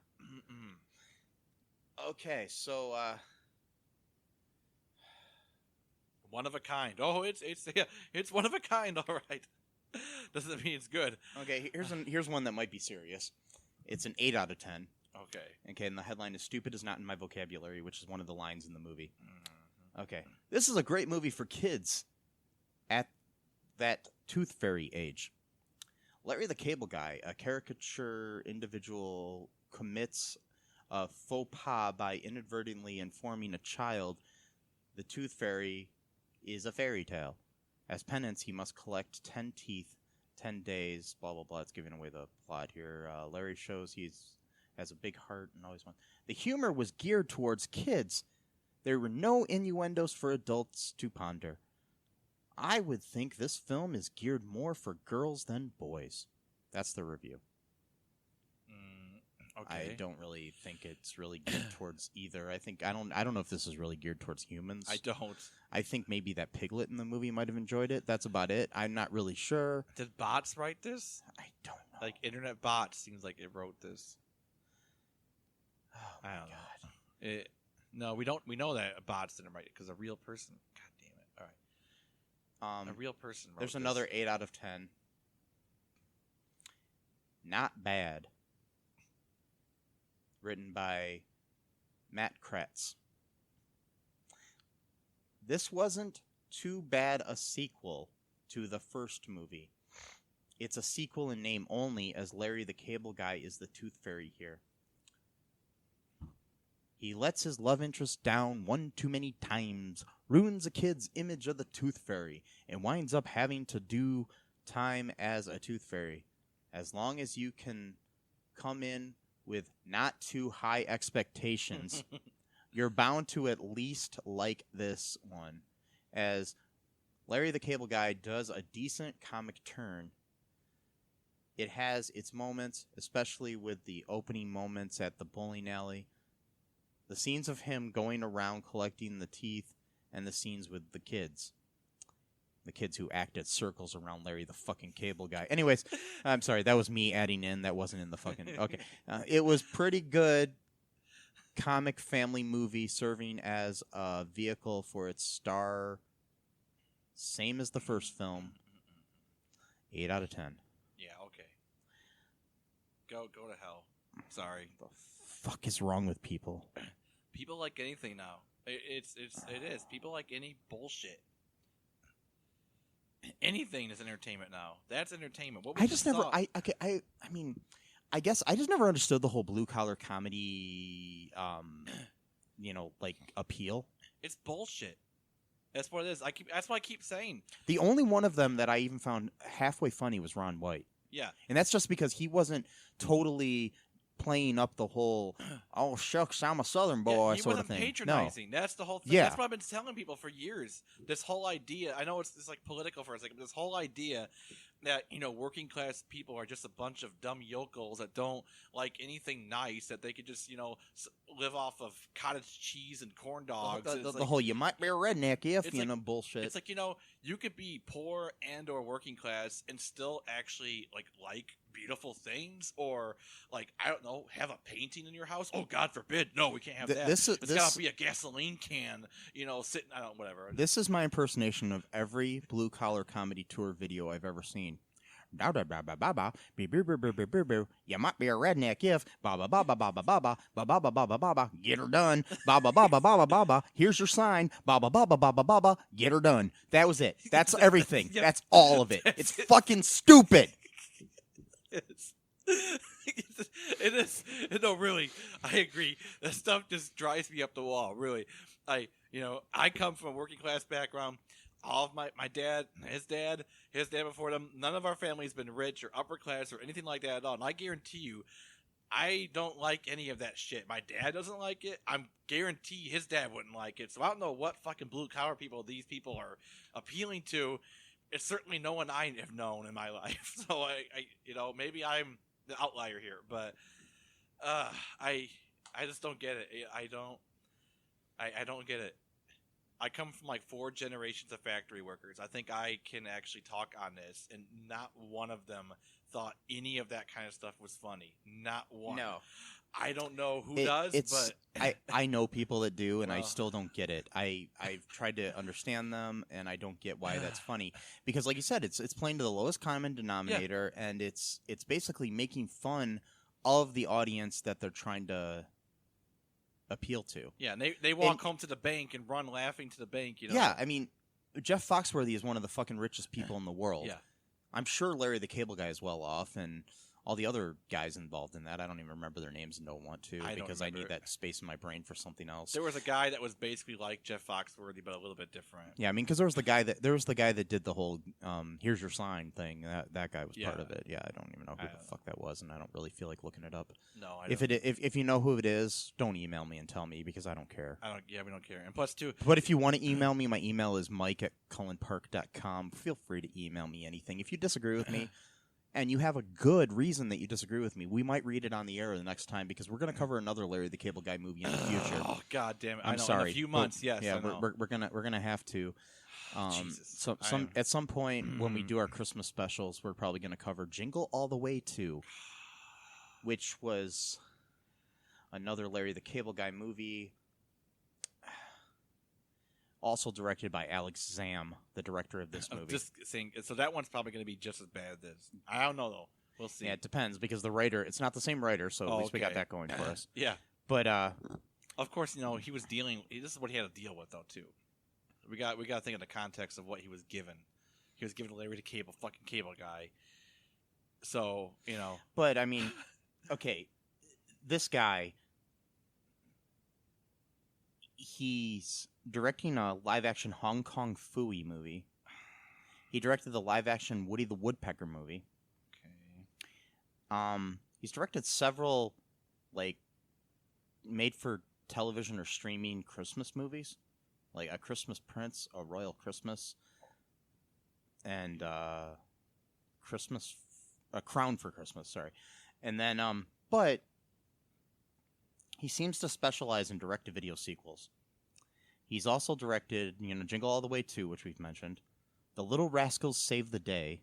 Okay, so one of a kind. Oh, it's one of a kind. All right. Doesn't mean it's good. okay, here's one that might be serious. It's an 8 out of 10. Okay. Okay, and the headline is "Stupid is not in my vocabulary," which is one of the lines in the movie. Okay, this is a great movie for kids at that Tooth Fairy age. Larry the Cable Guy, a caricature individual, commits a faux pas by inadvertently informing a child the Tooth Fairy is a fairy tale. As penance, he must collect 10 teeth, 10 days, blah, blah, blah. It's giving away the plot here. Larry shows has a big heart and always wants. The humor was geared towards kids. There were no innuendos for adults to ponder. I would think this film is geared more for girls than boys. That's the review. Okay. I don't really think it's really geared towards either. I don't know if this is really geared towards humans. I don't. I think maybe that piglet in the movie might have enjoyed it. That's about it. I'm not really sure. Did bots write this? I don't know. Like internet bots seems like it wrote this. Oh I my don't God. know. No, we don't. We know that bots didn't write it because a real person. God damn it! All right. A real person wrote There's this. another 8 out of 10. Not bad. Written by Matt Kretz. this wasn't too bad a sequel to the first movie. It's a sequel in name only, as Larry the Cable Guy is the Tooth Fairy here. He lets his love interest down one too many times, ruins a kid's image of the Tooth Fairy, and winds up having to do time as a Tooth Fairy. As long as you can come in with not too high expectations, you're bound to at least like this one, as Larry the Cable Guy does a decent comic turn. It has its moments, especially with the opening moments at the bowling alley. The scenes of him going around collecting the teeth, and the scenes with the kids. The kids who act at circles around Larry the fucking Cable Guy. Anyways, I'm sorry, that was me adding in. That wasn't in the fucking... Okay. It was pretty good comic family movie, serving as a vehicle for its star. Same as the first film. 8 out of 10. Yeah, okay. Go to hell. Sorry. The fuck is wrong with people? People like anything now. It is. People like any bullshit. Anything is entertainment now. That's entertainment. What we I just never. saw- I mean, I guess I just never understood the whole blue collar comedy, like appeal. It's bullshit. That's what it is. That's what I keep saying. The only one of them that I even found halfway funny was Ron White. Yeah. And that's just because he wasn't totally playing up the whole, oh, shucks, I'm a Southern boy he sort wasn't of thing. patronizing. That's the whole thing. Yeah. That's what I've been telling people for years. This whole idea, I know it's like political for a second, but this whole idea that, working class people are just a bunch of dumb yokels that don't like anything nice, that they could just, live off of cottage cheese and corn dogs. The whole, you might be a redneck if, bullshit. It's like, you could be poor and or working class and still actually like beautiful things, or I don't know, have a painting in your house. Oh, God forbid, no, we can't have that. It's gotta be a gasoline can, sitting. I don't know, whatever. This is my impersonation of every blue collar comedy tour video I've ever seen. You might be a redneck if get her done. Here's your sign. Get her done. That was it. That's everything. Yeah. That's all of it. It's fucking stupid. It is. No, really, I agree. That stuff just drives me up the wall. Really, I come from a working class background. All of my dad, his dad before them, none of our family's been rich or upper class or anything like that at all. And I guarantee you, I don't like any of that shit. My dad doesn't like it. I'm guarantee his dad wouldn't like it. So I don't know what fucking blue collar people these people are appealing to. It's certainly no one I have known in my life. So I maybe I'm the outlier here, but I just don't get it. I don't get it. I come from 4 generations of factory workers. I think I can actually talk on this, and not one of them thought any of that kind of stuff was funny. Not one. No. I don't know who does, but I know people that do, and I still don't get it. I've tried to understand them, and I don't get why that's funny. Because, like you said, it's playing to the lowest common denominator, and it's basically making fun of the audience that they're trying to appeal to. Yeah, and they walk home to the bank and run laughing to the bank. Yeah, I mean, Jeff Foxworthy is one of the fucking richest people in the world. Yeah. I'm sure Larry the Cable Guy is well off, and all the other guys involved in that, I don't even remember their names and don't want to, because I need that space in my brain for something else. There was a guy that was basically like Jeff Foxworthy, but a little bit different. Yeah, I mean, because there was the guy that did the whole "here's your sign" thing. That guy was part of it. Yeah, I don't even know who the fuck that was, and I don't really feel like looking it up. No, I don't. If you know who it is, don't email me and tell me, because I don't care. We don't care. And plus, too. But if you want to email me, my email is mike@cullenpark.com. Feel free to email me anything. If you disagree with me, and you have a good reason that you disagree with me, we might read it on the air the next time, because we're going to cover another Larry the Cable Guy movie in the future. Oh, God damn it! I'm sorry. In a few months, yes. Yeah, we're gonna have to. Jesus. At some point when we do our Christmas specials, we're probably going to cover Jingle All the Way 2, which was another Larry the Cable Guy movie. Also directed by Alex Zam, the director of this movie. Just saying, so that one's probably going to be just as bad as this. I don't know, though. We'll see. Yeah, it depends, because the writer, it's not the same writer, so at least we got that going for us. Yeah. But, of course, he was dealing, this is what he had to deal with, though, too. We got to think of the context of what he was given. He was given Larry the Cable Guy. So, you know. But I mean, okay, this guy, he's directing a live-action Hong Kong Phooey movie. He directed the live-action Woody the Woodpecker movie. Okay. He's directed several, like, made-for-television or streaming Christmas movies, like A Christmas Prince, A Royal Christmas, and A Crown for Christmas. Sorry, and then but he seems to specialize in direct-to-video sequels. He's also directed, Jingle All the Way 2, which we've mentioned, The Little Rascals Save the Day,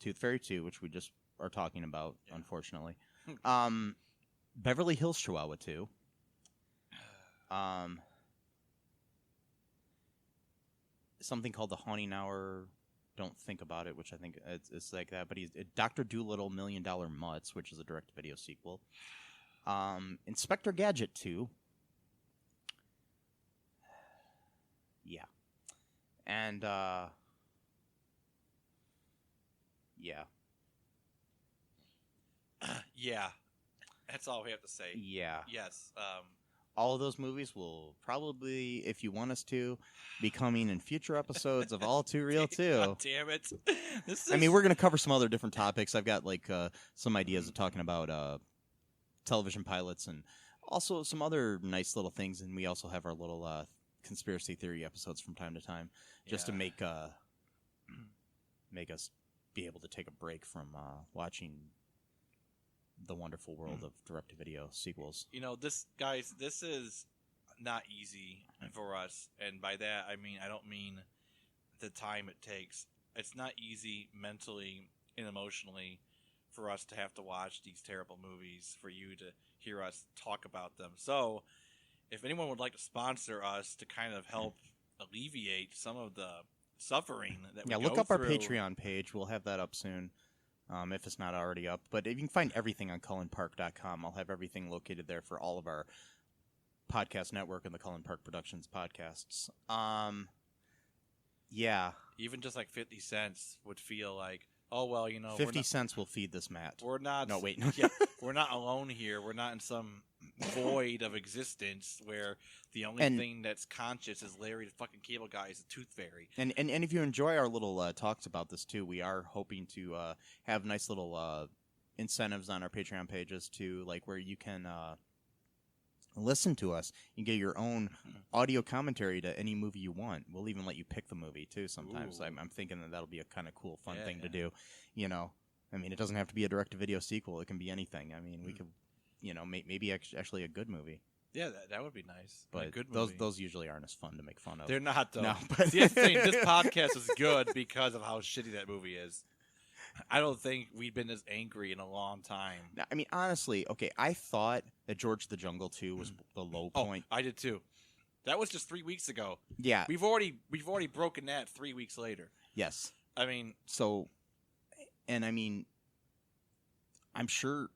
Tooth Fairy 2, which we just are talking about, unfortunately. Beverly Hills Chihuahua 2. Something called The Haunting Hour, Don't Think About It, which I think it's like that. But he's Dr. Dolittle, $1 Million Mutts, which is a direct-to-video sequel. Inspector Gadget 2. Yeah. And, yeah. Yeah. That's all we have to say. Yeah. Yes. All of those movies will probably, if you want us to, be coming in future episodes of All Too Real Too. God damn it. I mean, we're going to cover some other different topics. I've got, like, some ideas of talking about television pilots and also some other nice little things. And we also have our little conspiracy theory episodes from time to time just to make us be able to take a break from watching the wonderful world of direct-to-video sequels. This is not easy for us, and by that I don't mean the time it takes. It's not easy mentally and emotionally for us to have to watch these terrible movies, for you to hear us talk about them. So, if anyone would like to sponsor us to kind of help alleviate some of the suffering that we go look up through, our Patreon page. We'll have that up soon. If it's not already up. But if you can find everything on cullenpark.com. I'll have everything located there for all of our podcast network and the Cullen Park Productions podcasts. Yeah. Even just like 50 cents would feel like, oh, well, 50 cents will feed this mat. We're not. No, wait. Yeah, we're not alone here. We're not in some void of existence where the only thing that's conscious is Larry the fucking Cable Guy is a tooth fairy. And if you enjoy our little talks about this too, we are hoping to have nice little incentives on our Patreon pages to, like, where you can listen to us and get your own audio commentary to any movie you want. We'll even let you pick the movie too sometimes. I'm thinking that'll be a kind of cool, fun thing to do. I mean, it doesn't have to be a direct-to-video sequel. It can be anything. I mean, we could, maybe actually a good movie. Yeah, that would be nice. But good movie. those usually aren't as fun to make fun of. They're not, though. No, but see, that's the thing. This podcast is good because of how shitty that movie is. I don't think we've been this angry in a long time. Now, I mean, honestly, okay, I thought that George the Jungle 2 was the low point. I did too. That was just 3 weeks ago. Yeah. We've already broken that 3 weeks later. Yes. I mean, I'm sure,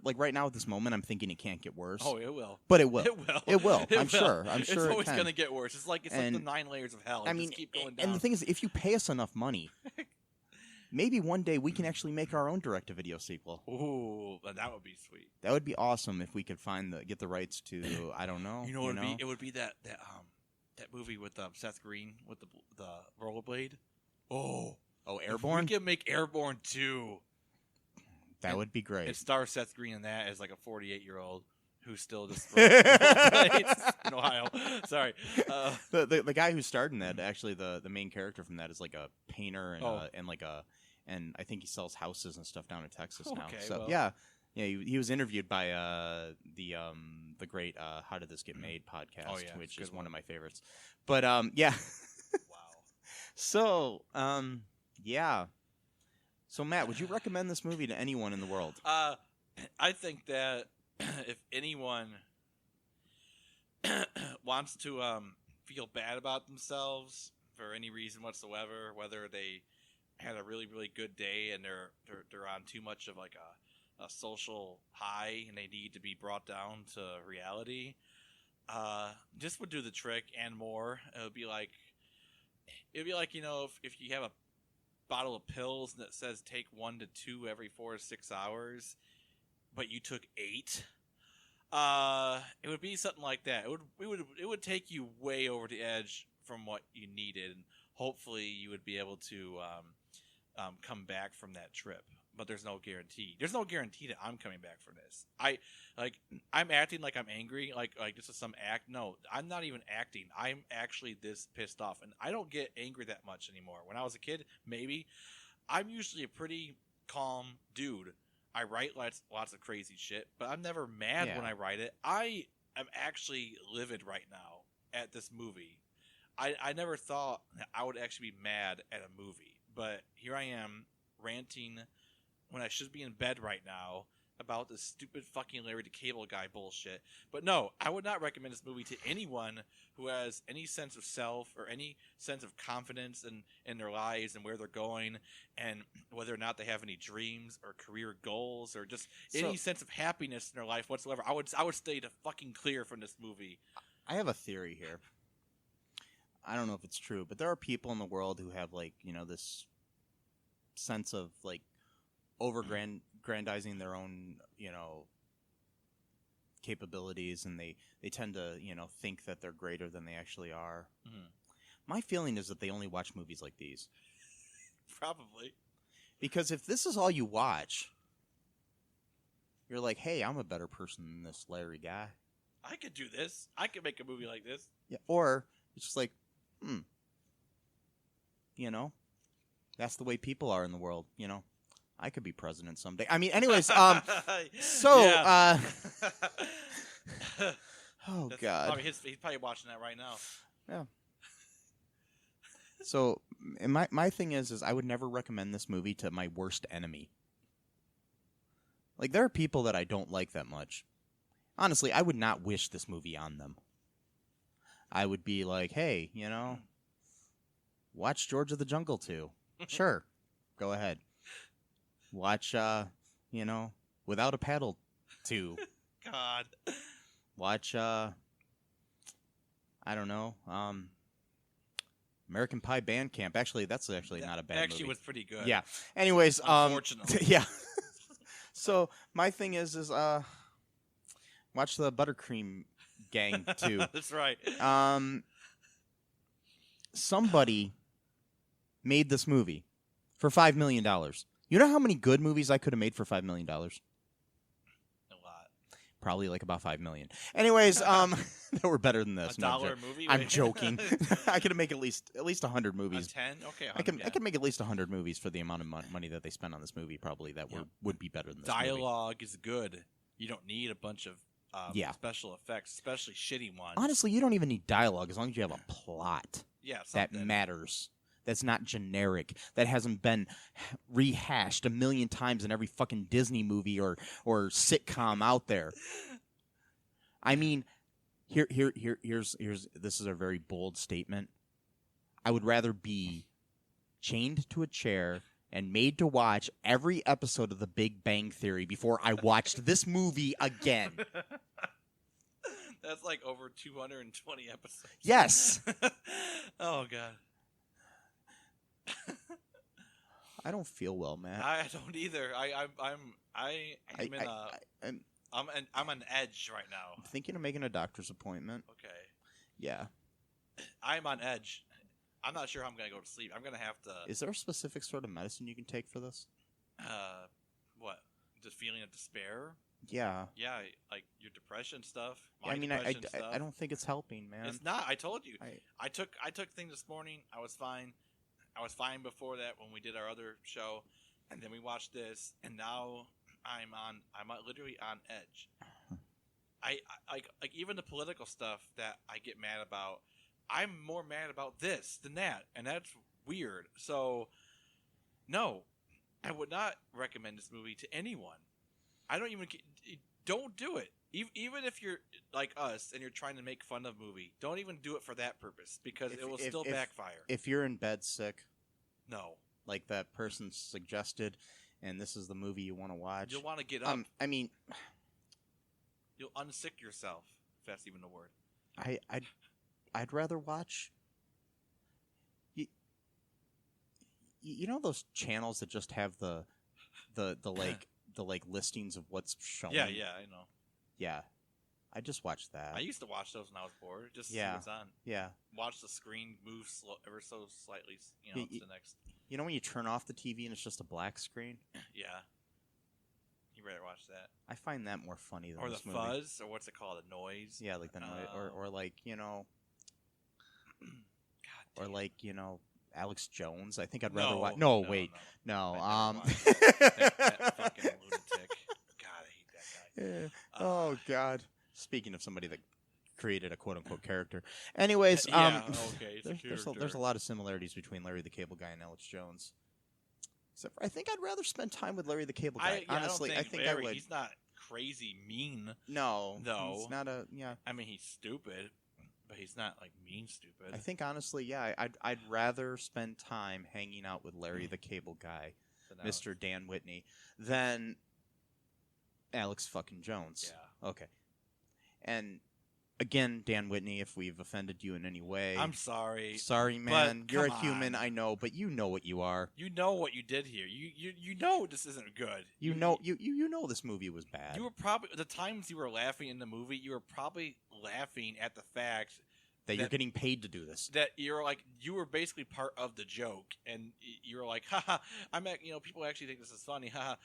like, right now at this moment, I'm thinking it can't get worse. Oh, it will. But it will. It will. It will. I'm will. sure. It's always going to get worse. It's like the 9 layers of hell. I mean, just keep going down. and the thing is, if you pay us enough money, maybe one day we can actually make our own direct-to-video sequel. Ooh, that would be sweet. That would be awesome if we could get the rights to, I don't know. It would be that movie with Seth Green with the rollerblade. Oh, Airborne? We can make Airborne 2. That would be great. It stars Seth Green in that as like a 48-year-old who's still just in Ohio. Sorry. The guy who starred in that, actually, the main character from that is like a painter and I think he sells houses and stuff down in Texas now. Okay, so well. yeah, he was interviewed by the great How Did This Get Made podcast, which is one of my favorites. But yeah. Wow. So yeah. So Matt, would you recommend this movie to anyone in the world? I think that if anyone wants to feel bad about themselves for any reason whatsoever, whether they had a really, really good day and they're on too much of like a social high and they need to be brought down to reality, This would do the trick and more. It'd be like if you have a bottle of pills and it says take 1 to 2 every 4 to 6 hours, but you took 8. It would be something like that. It would take you way over the edge from what you needed, and hopefully you would be able to come back from that trip. But there's no guarantee. There's no guarantee that I'm coming back from this. I'm acting like I'm angry, like this is some act. No, I'm not even acting. I'm actually this pissed off, and I don't get angry that much anymore. When I was a kid, maybe. I'm usually a pretty calm dude. I write lots of crazy shit, but I'm never mad when I write it. I am actually livid right now at this movie. I never thought that I would actually be mad at a movie, but here I am ranting when I should be in bed right now about this stupid fucking Larry the Cable Guy bullshit. But no, I would not recommend this movie to anyone who has any sense of self or any sense of confidence in their lives and where they're going and whether or not they have any dreams or career goals or just any sense of happiness in their life whatsoever. I would stay to fucking clear from this movie. I have a theory here. I don't know if it's true, but there are people in the world who have this sense of over-grandizing their own, capabilities, and they tend to, think that they're greater than they actually are. Mm-hmm. My feeling is that they only watch movies like these. Probably. Because if this is all you watch, you're like, hey, I'm a better person than this Larry guy. I could do this. I could make a movie like this. Yeah. Or it's just like, that's the way people are in the world, I could be president someday. I mean, anyways, oh God. He's probably watching that right now. Yeah. So, and my thing is I would never recommend this movie to my worst enemy. Like, there are people that I don't like that much. Honestly, I would not wish this movie on them. I would be like, hey, watch George of the Jungle 2. Sure. Go ahead. Watch, Without a Paddle 2. God. Watch, I don't know, American Pie Band Camp. Actually, that's not a bad movie. Actually was pretty good. Yeah. Anyways, unfortunately. Yeah. So, my thing is watch the Buttercream Gang 2. That's right. Somebody made this movie for $5 million. You know how many good movies I could have made for $5 million? A lot. Probably like about $5 million. Anyways, that were better than this. A dollar movie? I'm joking. I could make at least 100 movies. 10? Okay, I could make at least 100 movies for the amount of money that they spent on this movie. Probably that would be better than this. Dialogue is good. You don't need a bunch of special effects, especially shitty ones. Honestly, you don't even need dialogue as long as you have a plot. Yeah, that matters. That's not generic. That hasn't been rehashed a million times in every fucking Disney movie or sitcom out there. I mean, here's this is a very bold statement. I would rather be chained to a chair and made to watch every episode of The Big Bang Theory before I watched this movie again. That's like over 220 episodes. Yes. Oh God. I don't feel well, man. I don't either. I'm on edge right now. I'm thinking of making a doctor's appointment. Okay. Yeah. I'm on edge. I'm not sure how I'm gonna go to sleep. I'm gonna have to. Is there a specific sort of medicine you can take for this? What? Just feeling of despair? Yeah. Yeah, like your depression stuff. I don't think it's helping, man. It's not. I told you. I took things this morning. I was fine. I was fine before that when we did our other show, and then we watched this, and now I'm literally on edge. I like even the political stuff that I get mad about. I'm more mad about this than that, and that's weird. So, no, I would not recommend this movie to anyone. Don't do it. Even if you're like us and you're trying to make fun of a movie, don't even do it for that purpose because it will still backfire. If you're in bed sick, no, like that person suggested, and this is the movie you want to watch, you'll want to get up. I mean, you'll unsick yourself, if that's even a word. I'd rather watch. You know those channels that just have the listings of what's shown. Yeah, I know. Yeah, I just watched that. I used to watch those when I was bored, just to see Yeah. what's on. Yeah. Watch the screen move ever so slightly, to the next. You know when you turn off the TV and it's just a black screen? Yeah. You better watch that. I find that more funny than Or the this movie. fuzz, or what's it called, the noise. Yeah, like the noise, or like God or damn. like Alex Jones. I think I'd rather watch. No. Wait, no. That fucking lunatic. God, I hate that guy. Oh God. Speaking of somebody that created a quote unquote character. Anyways, yeah, okay. It's there's a lot of similarities between Larry the Cable Guy and Alex Jones. Except for, I think I'd rather spend time with Larry the Cable Guy. Honestly, I think Larry, I would. He's not crazy mean. No, though. He's not a I mean, he's stupid, but he's not like mean stupid. I think honestly, yeah, I'd rather spend time hanging out with Larry the Cable Guy, Mr. Dan Whitney, than Alex fucking Jones. Yeah. Okay. And again, Dan Whitney, if we've offended you in any way, I'm sorry. Sorry, man. But You're a come human, on. I know, but you know what you are. You know what you did here. You know this isn't good. You know this movie was bad. You were probably the times you were laughing in the movie. You were probably laughing at the fact that you're getting paid to do this. That you're like you were basically part of the joke, and you were like, haha. People actually think this is funny, haha.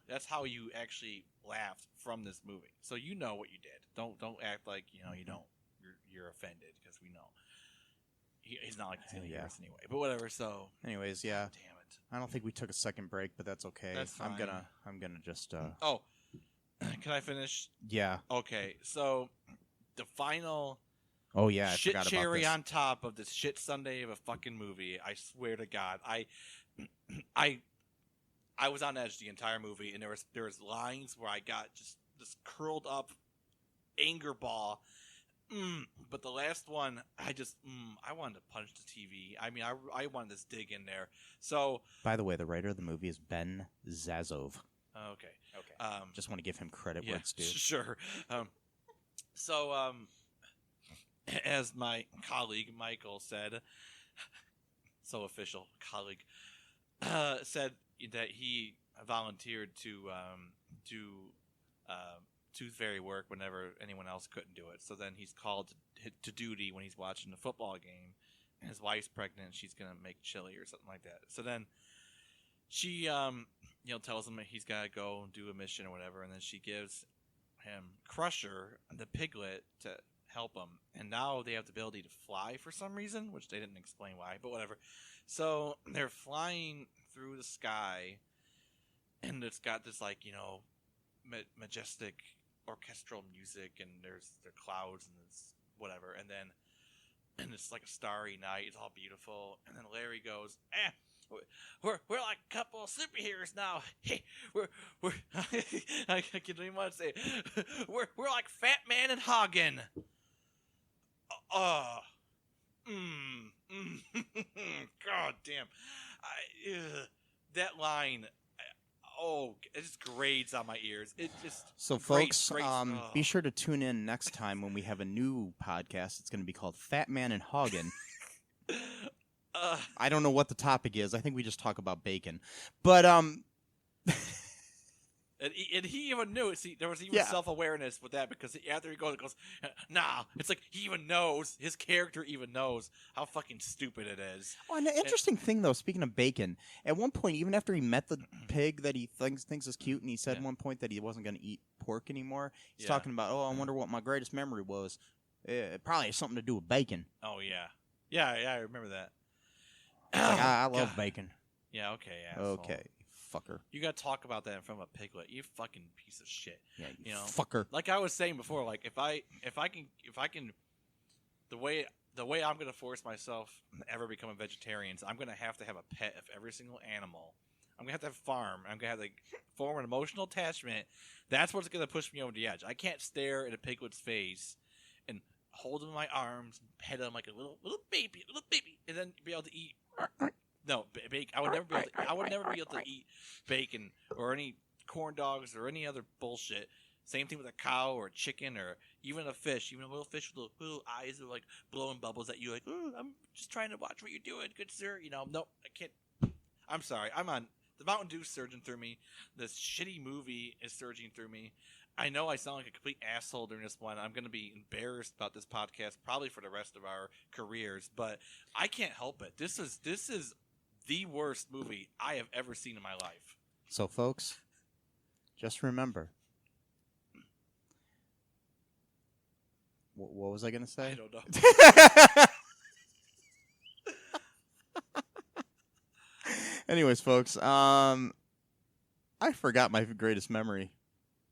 That's how you actually laughed from this movie. So you know what you did. Don't act like you don't. You're offended because we know he's not like this anyway. But whatever. So, anyways, yeah. God damn it. I don't think we took a second break, but that's okay. That's fine. I'm gonna just. Oh, can I finish? Yeah. Okay. So, the final. Oh yeah, I shit forgot cherry about this. on top of this shit Sunday of a fucking movie. I swear to God, I was on edge the entire movie, and there was lines where I got just this curled up anger ball. But the last one, I wanted to punch the TV. I mean, I wanted this dig in there. So, by the way, the writer of the movie is Ben Zazov. Okay. Just want to give him credit where it's due. Sure. As my colleague Michael said, so official colleague, said that he volunteered to do tooth fairy work whenever anyone else couldn't do it. So then he's called to duty when he's watching the football game, and his wife's pregnant. And she's gonna make chili or something like that. So then she tells him that he's gotta go and do a mission or whatever, and then she gives him Crusher, the piglet, to help him. And now they have the ability to fly for some reason, which they didn't explain why, but whatever. So they're flying through the sky, and it's got this majestic orchestral music, and there's clouds and it's whatever, and it's like a starry night. It's all beautiful, and then Larry goes, we're like a couple of superheroes now. Hey, we're I can't even want to say it. We're like Fat Man and Hagen. God damn. That line, it just grades on my ears. It just so folks, be sure to tune in next time when we have a new podcast. It's going to be called Fat Man and Hagen. I don't know what the topic is. I think we just talk about bacon, but And he even knew it. See, there was even self-awareness with that, because after he goes, nah. It's like he even knows. His character even knows how fucking stupid it is. Oh, and the interesting thing, though, speaking of bacon, at one point, even after he met the pig that he thinks is cute, and he said at one point that he wasn't going to eat pork anymore, he's talking about, I wonder what my greatest memory was. It probably has something to do with bacon. Oh, yeah. Yeah, I remember that. I love backing. Yeah, okay, asshole. Okay, fucker. You gotta talk about that in front of a piglet. You fucking piece of shit. Yeah, you fucker. Like I was saying before, like if I can, the way I'm gonna force myself to ever become a vegetarian, I'm gonna have to have a pet of every single animal. I'm gonna have to have a farm. I'm gonna have to form an emotional attachment. That's what's gonna push me over the edge. I can't stare at a piglet's face and hold him in my arms, and pet him like a little baby, and then be able to eat. No, bacon. I would never be able to eat bacon or any corn dogs or any other bullshit Same thing with a cow or a chicken or even a fish. Even a little fish with little eyes are like blowing bubbles at you. Like, ooh, I'm just trying to watch what you're doing, good sir. No, I can't. I'm sorry. I'm on the Mountain Dew surging through me. This shitty movie is surging through me. I know I sound like a complete asshole during this one. I'm going to be embarrassed about this podcast probably for the rest of our careers, but I can't help it. This is the worst movie I have ever seen in my life. So, folks, just remember. What was I going to say? I don't know. Anyways, folks, I forgot my greatest memory.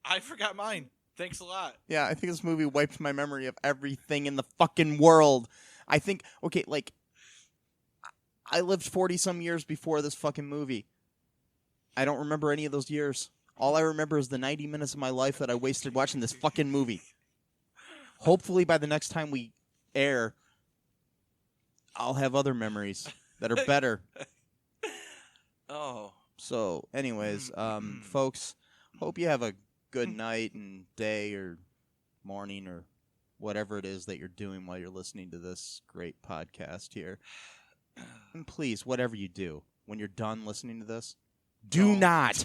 I forgot mine. Thanks a lot. Yeah, I think this movie wiped my memory of everything in the fucking world. I think, okay, like, I lived 40-some years before this fucking movie. I don't remember any of those years. All I remember is the 90 minutes of my life that I wasted watching this fucking movie. Hopefully by the next time we air, I'll have other memories that are better. Oh. So, anyways, folks, hope you have a good night and day or morning or whatever it is that you're doing while you're listening to this great podcast here. And please, whatever you do, when you're done listening to this, do not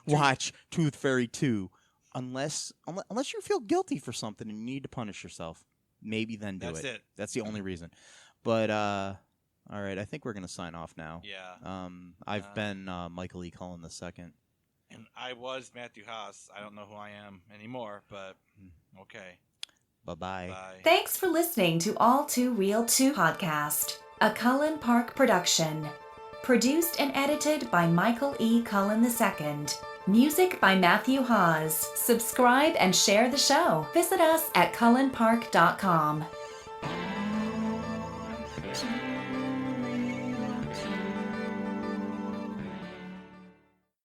watch Tooth Fairy 2 unless you feel guilty for something and you need to punish yourself. Maybe then do That's it. That's the only reason. But, all right, I think we're going to sign off now. Yeah. I've been Michael E. Cullen II. And I was Matthew Haas. I don't know who I am anymore, but okay. Bye-bye. Bye. Thanks for listening to All Too Real 2 podcast, a Cullen Park production. Produced and edited by Michael E. Cullen II. Music by Matthew Haas. Subscribe and share the show. Visit us at cullenpark.com.